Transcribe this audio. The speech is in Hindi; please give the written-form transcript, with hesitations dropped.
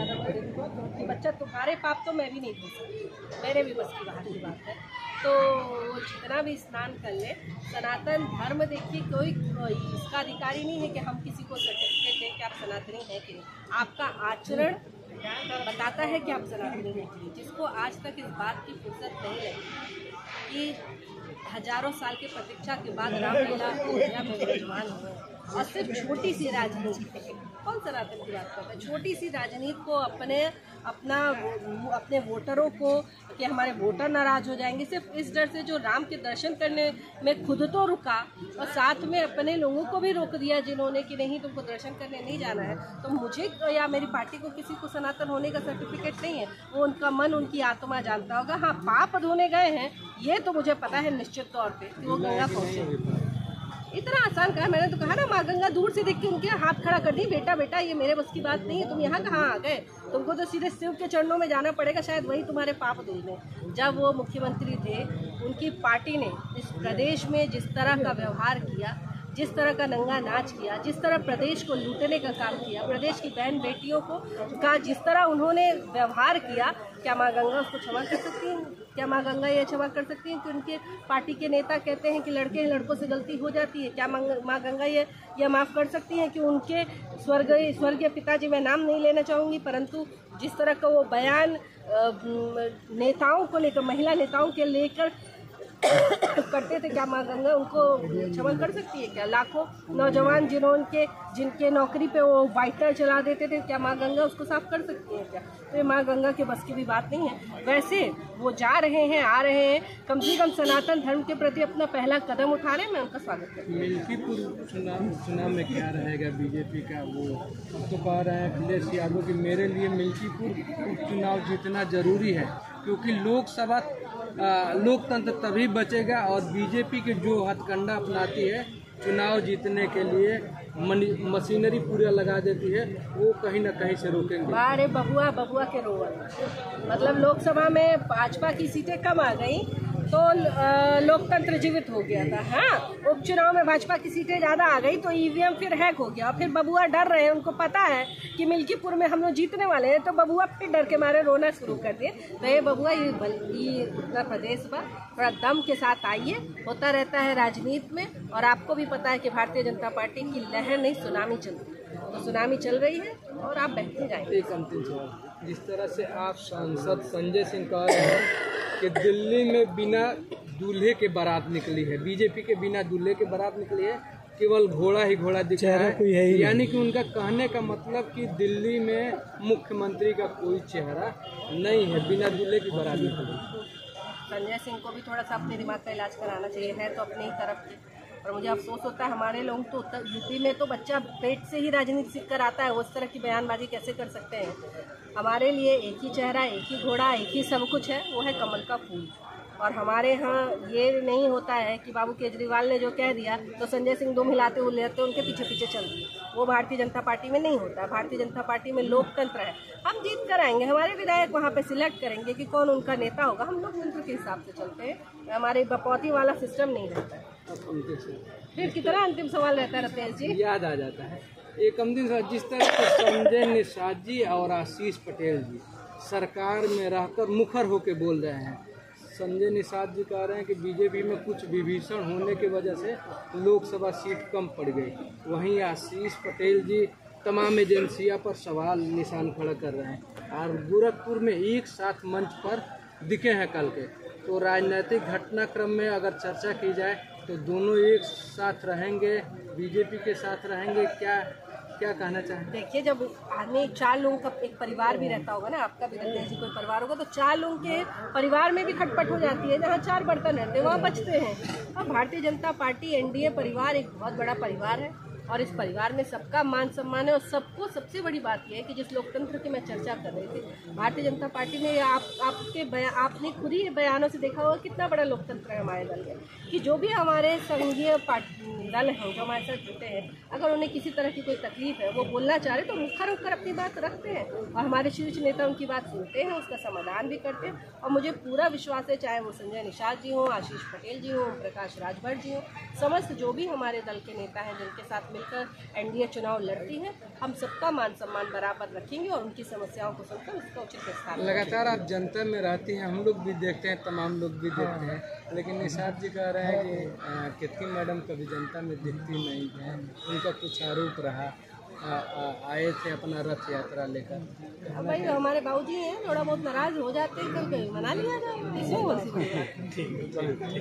ज़्यादा बड़े कि बच्चा तुम्हारे पाप तो मैं भी नहीं धो सकती, मेरे भी बस की बाहर की बात है। तो वो जितना भी स्नान कर ले, सनातन धर्म देखिए कोई इसका अधिकारी नहीं है कि हम किसी को सर्टिफिकेट दें कि आप सनातनी हैं कि नहीं। आपका आचरण बताता है कि आप सनातनी हैं कि नहीं। जिसको आज तक इस बात की फुर्सत नहीं लगी कि हजारों साल की प्रतीक्षा के बाद रामलीला अयोध्या में विराजमान हुए और सिर्फ छोटी सी राजनीति, कौन सनातन की बात करता है, छोटी सी राजनीति को अपने वोटरों को कि हमारे वोटर नाराज हो जाएंगे, सिर्फ इस डर से जो राम के दर्शन करने में खुद तो रुका और साथ में अपने लोगों को भी रोक दिया जिन्होंने कि नहीं तुमको दर्शन करने नहीं जाना है। तो मुझे या मेरी पार्टी को किसी को सनातन होने का सर्टिफिकेट नहीं है, वो उनका मन उनकी आत्मा जानता होगा। हाँ, पाप धोने गए हैं ये तो मुझे पता है निश्चित तौर पे कि वो गंगा पहुँचे। इतना आसान कहा, मैंने तो कहा ना माँ गंगा दूर से देख के उनके हाथ खड़ा कर दी, बेटा बेटा ये मेरे बस की बात नहीं है, तुम यहाँ कहाँ आ गए, तुमको तो सीधे शिव के चरणों में जाना पड़ेगा, शायद वही तुम्हारे पाप धुल दें। जब वो मुख्यमंत्री थे उनकी पार्टी ने इस प्रदेश में जिस तरह का व्यवहार किया, जिस तरह का नंगा नाच किया, जिस तरह प्रदेश को लूटने का काम किया, प्रदेश की बहन बेटियों का जिस तरह उन्होंने व्यवहार किया, क्या माँ गंगा उसको क्षमा कर सकती हैं? क्या माँ गंगा ये क्षमा कर सकती हैं कि उनके पार्टी के नेता कहते हैं कि लड़के हैं लड़कों से गलती हो जाती है? क्या माँ गंगा ये माफ़ कर सकती हैं कि उनके स्वर्गीय पिताजी, मैं नाम नहीं लेना चाहूँगी, परंतु जिस तरह का वो बयान नेताओं को लेकर, महिला नेताओं के लेकर करते थे, क्या माँ गंगा उनको क्षमा कर सकती है? क्या लाखों नौजवान जिनके नौकरी पे वो वाइटर चला देते थे, क्या माँ गंगा उसको साफ कर सकती है? क्या तो ये माँ गंगा के बस की भी बात नहीं है। वैसे वो जा रहे हैं, आ रहे हैं, कम से कम सनातन धर्म के प्रति अपना पहला कदम उठा रहे हैं, मैं उनका स्वागत करती हूँ। मिल्कीपुर चुनाव में क्या रहेगा बीजेपी का? वो तो कह रहे हैं अखिलेश यादव कि मेरे लिए मिल्कीपुर उपचुनाव जीतना जरूरी है, क्योंकि लोकसभा लोकतंत्र तभी बचेगा और बीजेपी के जो हथकंडा अपनाती है चुनाव जीतने के लिए मशीनरी पूरा लगा देती है, वो कहीं ना कहीं से रोकेंगे। अरे बबुआ के रोवन, मतलब लोकसभा में भाजपा की सीटें कम आ गई तो लोकतंत्र जीवित हो गया था। हाँ, उपचुनाव में भाजपा की सीटें ज़्यादा आ गई तो ईवीएम फिर हैक हो गया, फिर बबुआ डर रहे हैं, उनको पता है कि मिल्कीपुर में हम लोग जीतने वाले हैं, तो बबुआ फिर डर के मारे रोना शुरू कर दिए। तो ये बबुआ ये उत्तर प्रदेश पर थोड़ा दम के साथ आइए, होता रहता है राजनीति में, और आपको भी पता है कि भारतीय जनता पार्टी की लहर नहीं सुनामी चल रही है, तो सुनामी चल रही है और आप बहते जाएंगे। एक अंतिम सवाल, जिस तरह से आप सांसद संजय सिंह कह रहे हैं कि दिल्ली में बिना दूल्हे के बारात निकली है, बीजेपी के बिना दूल्हे के बारात निकली है, केवल घोड़ा ही घोड़ा दिख रहा है, यानी कि उनका कहने का मतलब कि दिल्ली में मुख्यमंत्री का कोई चेहरा नहीं है, बिना दूल्हे की बारात निकली। संजय सिंह को भी थोड़ा सा अपने दिमाग का इलाज कराना चाहिए, है तो अपनी ही तरफ की, और मुझे अफसोस होता है हमारे लोग तो यूपी में तो बच्चा पेट से ही राजनीति सीख कर आता है, उस तरह की बयानबाजी कैसे कर सकते हैं? हमारे लिए एक ही चेहरा, एक ही घोड़ा, एक ही सब कुछ है, वो है कमल का फूल। और हमारे यहाँ ये नहीं होता है कि बाबू केजरीवाल ने जो कह दिया तो संजय सिंह दो हिलाते हुलाते उनके पीछे पीछे चल दिए, वो भारतीय जनता पार्टी में नहीं होता। भारतीय जनता पार्टी में लोकतंत्र है, हम जीत कर आएंगे, हमारे विधायक वहाँ पे सिलेक्ट करेंगे कि कौन उनका नेता होगा, हम लोकतंत्र के हिसाब से चलते हैं, हमारे बपौती वाला सिस्टम नहीं रहता है। फिर कितना अंतिम सवाल रहता है रतेश जी? याद आ जाता है एक अंतिम सवाल, जिस तरह से संजय निषाद जी और आशीष पटेल जी सरकार में रहकर मुखर होकर बोल रहे हैं, संजय निषाद जी कह रहे हैं कि बीजेपी में कुछ विभीषण होने की वजह से लोकसभा सीट कम पड़ गई, वहीं आशीष पटेल जी तमाम एजेंसियों पर सवाल निशान खड़ा कर रहे हैं और गोरखपुर में एक साथ मंच पर दिखे हैं कल के। तो राजनीतिक घटनाक्रम में अगर चर्चा की जाए तो दोनों एक साथ रहेंगे, बीजेपी के साथ रहेंगे, क्या कहना चाहें? देखिए, जब आदमी 4 लोगों का एक परिवार भी रहता होगा ना, आपका भी रतेश जी कोई परिवार होगा, तो 4 लोगों के परिवार में भी खटपट हो जाती है, जहाँ 4 बर्तन रहते हैं वहाँ बचते हैं। अब भारतीय जनता पार्टी एनडीए परिवार एक बहुत बड़ा परिवार है और इस परिवार में सबका मान सम्मान है, और सबको सबसे बड़ी बात यह है कि जिस लोकतंत्र की मैं चर्चा कर रही थी, भारतीय जनता पार्टी में आपने खुद ही बयानों से देखा होगा कितना बड़ा लोकतंत्र है हमारे दल में, कि जो भी हमारे संघीय दल हैं जो हमारे साथ जुटे हैं, अगर उन्हें किसी तरह की कोई तकलीफ है, वो बोलना चाह रहे तो मुखर होकर अपनी बात रखते हैं और हमारे शीर्ष नेता उनकी बात सुनते हैं, उसका समाधान भी करते हैं। और मुझे पूरा विश्वास है, चाहे वो संजय निषाद जी हों, आशीष पटेल जी हों, प्रकाश राजभर जी हों, समस्त जो भी हमारे दल के नेता हैं जिनके साथ मिल मिलकर एनडीए चुनाव लड़ती है। हम सबका मान सम्मान बराबर रखेंगे और उनकी समस्याओं को सुनकर उसका उचित विस्तार। लगातार आप जनता में रहती हैं, हम लोग भी देखते हैं, तमाम लोग भी देखते हैं, लेकिन निषाद जी कह रहे हैं कि केतकी मैडम कभी जनता में दिखती नहीं है, उनका कुछ आरोप रहा। आए थे अपना रथ यात्रा लेकर। अब भाई हमारे बाबूजी हैं, थोड़ा बहुत नाराज हो जाते हैं, कभी कभी मना लिया जाए, इसमें बहुत सी बात है।